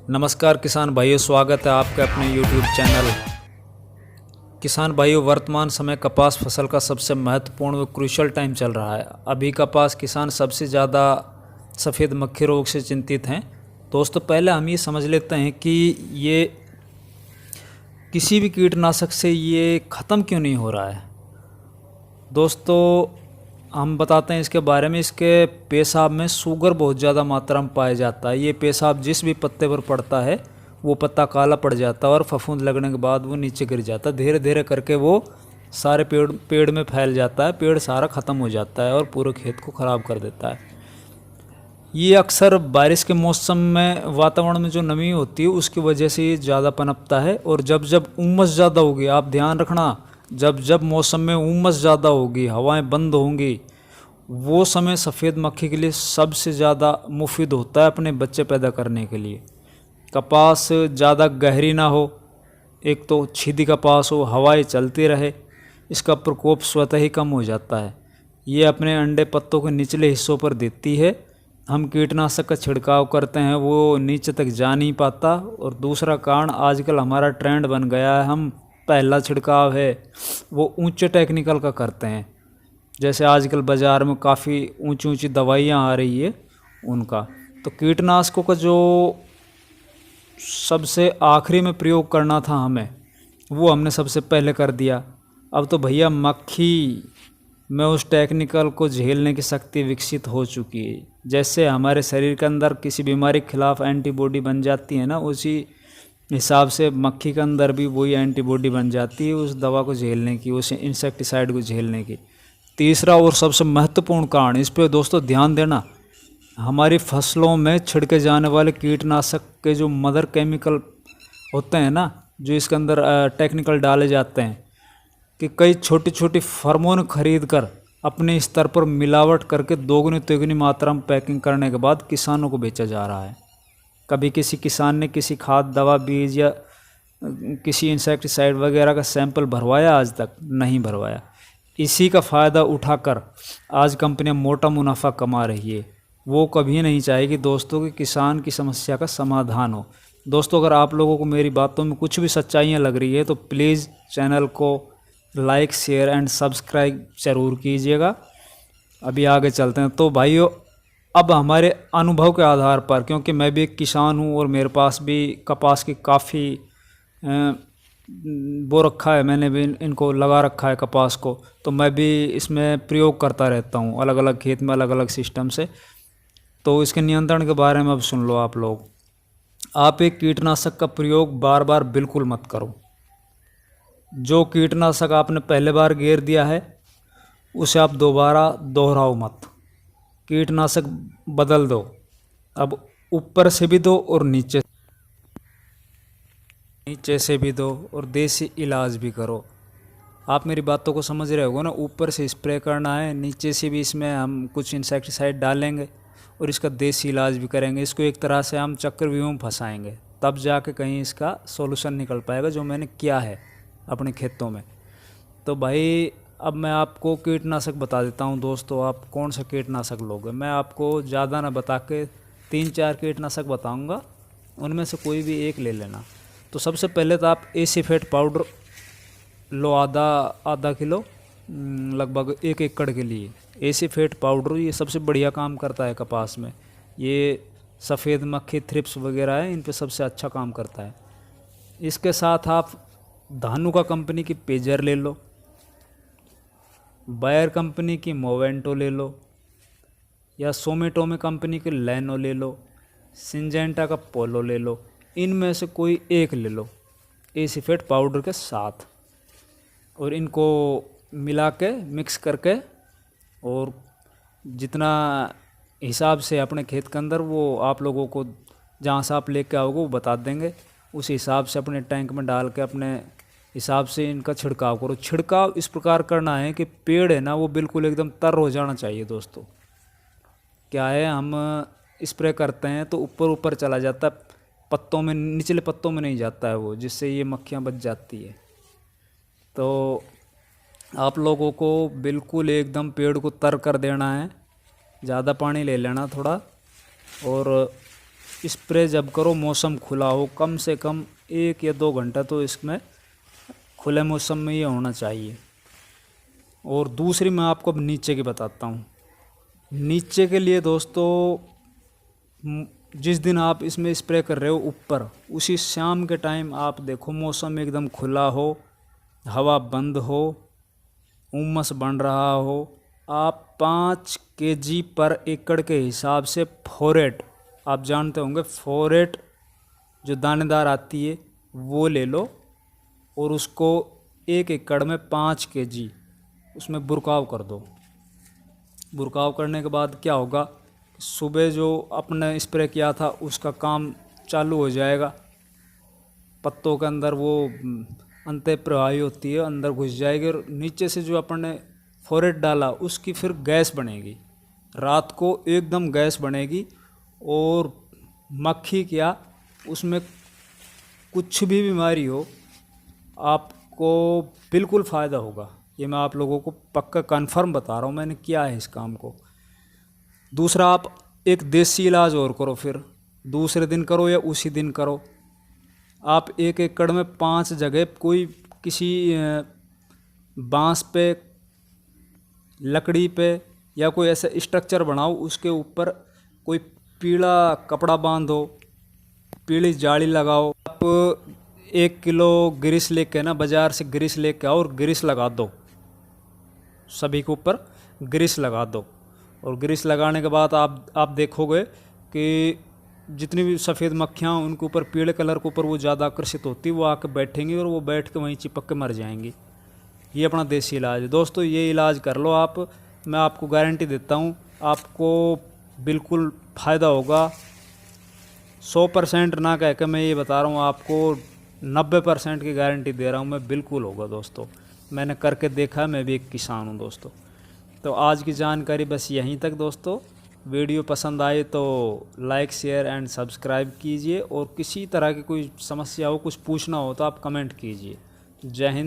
नमस्कार किसान भाइयों, स्वागत है आपके अपने YouTube चैनल। किसान भाइयों, वर्तमान समय कपास फसल का सबसे महत्वपूर्ण व क्रूशियल टाइम चल रहा है। अभी कपास किसान सबसे ज़्यादा सफ़ेद मक्खी रोग से चिंतित हैं। दोस्तों, पहले हम ये समझ लेते हैं कि ये किसी भी कीटनाशक से ये ख़त्म क्यों नहीं हो रहा है। दोस्तों, हम बताते हैं इसके बारे में। इसके पेशाब में शुगर बहुत ज़्यादा मात्रा में पाया जाता है। ये पेशाब जिस भी पत्ते पर पड़ता है वो पत्ता काला पड़ जाता है और फफूंद लगने के बाद वो नीचे गिर जाता है। धीरे धीरे करके वो सारे पेड़ में फैल जाता है। पेड़ सारा ख़त्म हो जाता है और पूरे खेत को ख़राब कर देता है। ये अक्सर बारिश के मौसम में वातावरण में जो नमी होती है उसकी वजह से ये ज़्यादा पनपता है। और जब जब उमस ज़्यादा होगी, आप ध्यान रखना, जब जब मौसम में उमस ज़्यादा होगी, हवाएं बंद होंगी, वो समय सफ़ेद मक्खी के लिए सबसे ज़्यादा मुफीद होता है अपने बच्चे पैदा करने के लिए। कपास ज़्यादा गहरी ना हो, एक तो छीदी कपास हो, हवाएं चलती रहे, इसका प्रकोप स्वतः ही कम हो जाता है। ये अपने अंडे पत्तों के निचले हिस्सों पर देती है। हम कीटनाशक का छिड़काव करते हैं वो नीचे तक जा नहीं पाता। और दूसरा कारण, आजकल हमारा ट्रेंड बन गया है, हम पहला छिड़काव है वो ऊंचे टेक्निकल का करते हैं। जैसे आजकल बाज़ार में काफ़ी ऊंची ऊंची दवाइयाँ आ रही है उनका। तो कीटनाशकों का जो सबसे आखिरी में प्रयोग करना था हमें, वो हमने सबसे पहले कर दिया। अब तो भैया मक्खी में उस टेक्निकल को झेलने की शक्ति विकसित हो चुकी है। जैसे हमारे शरीर के अंदर किसी बीमारी के खिलाफ एंटीबॉडी बन जाती है ना, उसी हिसाब से मक्खी के अंदर भी वही एंटीबॉडी बन जाती है उस दवा को झेलने की, उस इंसेक्टिसाइड को झेलने की। तीसरा और सबसे महत्वपूर्ण कारण, इस पे दोस्तों ध्यान देना, हमारी फसलों में छिड़के जाने वाले कीटनाशक के जो मदर केमिकल होते हैं ना, जो इसके अंदर टेक्निकल डाले जाते हैं, कि कई छोटी छोटी फर्मों खरीद कर अपने स्तर पर मिलावट करके दोगुनी तिगुनी मात्रा में पैकिंग करने के बाद किसानों को बेचा जा रहा है। कभी किसी किसान ने किसी खाद, दवा, बीज या किसी इंसेक्टिसाइड वगैरह का सैंपल भरवाया? आज तक नहीं भरवाया। इसी का फ़ायदा उठाकर आज कंपनियां मोटा मुनाफा कमा रही है। वो कभी नहीं चाहेगी दोस्तों कि किसान की समस्या का समाधान हो। दोस्तों, अगर आप लोगों को मेरी बातों में कुछ भी सच्चाइयाँ लग रही है तो प्लीज़ चैनल को लाइक, शेयर एंड सब्सक्राइब ज़रूर कीजिएगा। अभी आगे चलते हैं। तो भाइयों, अब हमारे अनुभव के आधार पर, क्योंकि मैं भी एक किसान हूँ और मेरे पास भी कपास की काफ़ी वो रखा है, मैंने भी इनको लगा रखा है कपास को, तो मैं भी इसमें प्रयोग करता रहता हूँ अलग अलग खेत में अलग अलग सिस्टम से। तो इसके नियंत्रण के बारे में अब सुन लो आप लोग। आप एक कीटनाशक का प्रयोग बार बार बिल्कुल मत करो। जो कीटनाशक आपने पहले बार गेर दिया है उसे आप दोबारा दोहराओ मत। कीटनाशक बदल दो, अब ऊपर से भी दो और नीचे से भी दो, और देसी इलाज भी करो। आप मेरी बातों को समझ रहे होगे ना। ऊपर से स्प्रे करना है, नीचे से भी इसमें हम कुछ इंसेक्टिसाइड डालेंगे और इसका देसी इलाज भी करेंगे। इसको एक तरह से हम चक्रव्यूह में फंसाएंगे, तब जाके कहीं इसका सॉल्यूशन निकल पाएगा, जो मैंने किया है अपने खेतों में। तो भाई, अब मैं आपको कीटनाशक बता देता हूँ। दोस्तों, आप कौन सा कीटनाशक लोगे? मैं आपको ज़्यादा ना बता के 3-4 कीटनाशक बताऊँगा, उनमें से कोई भी एक ले लेना। तो सबसे पहले तो आप एसीफेट पाउडर लो, आधा किलो, लगभग 1 एकड़ के लिए। एसीफेट पाउडर ये सबसे बढ़िया काम करता है कपास में। ये सफ़ेद मक्खी, थ्रिप्स वगैरह है, इन पे सबसे अच्छा काम करता है। इसके साथ आप धानुका कंपनी की पेजर ले लो, बायर कंपनी की मोवेंटो ले लो, या सोमेटोमे कंपनी की लैनो ले लो, सिंजेंटा का पोलो ले लो। इनमें से कोई एक ले लो एसीफेट पाउडर के साथ, और इनको मिला के मिक्स करके, और जितना हिसाब से अपने खेत के अंदर, वो आप लोगों को जहाँ से आप लेके आओगे वो बता देंगे। उस हिसाब से अपने टैंक में डाल के अपने हिसाब से इनका छिड़काव करो। छिड़काव इस प्रकार करना है कि पेड़ है ना, वो बिल्कुल एकदम तर हो जाना चाहिए। दोस्तों, क्या है, हम स्प्रे करते हैं तो ऊपर ऊपर चला जाता है, पत्तों में, निचले पत्तों में नहीं जाता है वो, जिससे ये मक्खियाँ बच जाती है। तो आप लोगों को बिल्कुल एकदम पेड़ को तर कर देना है। ज़्यादा पानी ले लेना थोड़ा, और स्प्रे जब करो मौसम खुला हो, कम से कम 1 या 2 घंटा तो इसमें खुले मौसम में ये होना चाहिए। और दूसरी मैं आपको अब नीचे की बताता हूँ। नीचे के लिए दोस्तों जिस दिन आप इसमें स्प्रे कर रहे हो ऊपर, उसी शाम के टाइम आप देखो मौसम एकदम खुला हो, हवा बंद हो, उमस बन रहा हो, आप 5 kg पर एकड़ के हिसाब से फोरेट, आप जानते होंगे फोरेट जो दानेदार आती है वो ले लो और उसको 1 एकड़ में 5 kg उसमें बुरकाव कर दो। बुरकाव करने के बाद क्या होगा, सुबह जो अपने स्प्रे किया था उसका काम चालू हो जाएगा। पत्तों के अंदर वो अंत प्रवाही होती है, अंदर घुस जाएगी और नीचे से जो अपन ने फोरेट डाला उसकी फिर गैस बनेगी, रात को एकदम गैस बनेगी। और मक्खी क्या, उसमें कुछ भी बीमारी हो आपको बिल्कुल फ़ायदा होगा। ये मैं आप लोगों को पक्का कन्फर्म बता रहा हूँ, मैंने किया है इस काम को। दूसरा, आप एक देसी इलाज और करो, फिर दूसरे दिन करो या उसी दिन करो। आप 1 एकड़ में 5 जगह कोई किसी बांस पे, लकड़ी पे या कोई ऐसा स्ट्रक्चर बनाओ, उसके ऊपर कोई पीला कपड़ा बांधो, पीली जाली लगाओ। आप 1 किलो ग्रीस लेके ना, बाज़ार से ग्रीस लेके आओ और ग्रीस लगा दो, सभी के ऊपर ग्रीस लगा दो। और ग्रीस लगाने के बाद आप देखोगे कि जितनी भी सफ़ेद मक्खियाँ उनके ऊपर, पीले कलर के ऊपर वो ज़्यादा आकर्षित होती, वो आके बैठेंगी और वो बैठ के वहीं चिपक के मर जाएंगी। ये अपना देसी इलाज है दोस्तों, ये इलाज कर लो आप, मैं आपको गारंटी देता हूँ आपको बिल्कुल फ़ायदा होगा। 100% ना कह के मैं ये बता रहा हूँ आपको, 90% की गारंटी दे रहा हूँ मैं, बिल्कुल होगा दोस्तों। मैंने करके देखा है, मैं भी एक किसान हूँ दोस्तों। तो आज की जानकारी बस यहीं तक दोस्तों। वीडियो पसंद आए तो लाइक, शेयर एंड सब्सक्राइब कीजिए। और किसी तरह की कोई समस्या हो, कुछ पूछना हो तो आप कमेंट कीजिए। जय हिंद।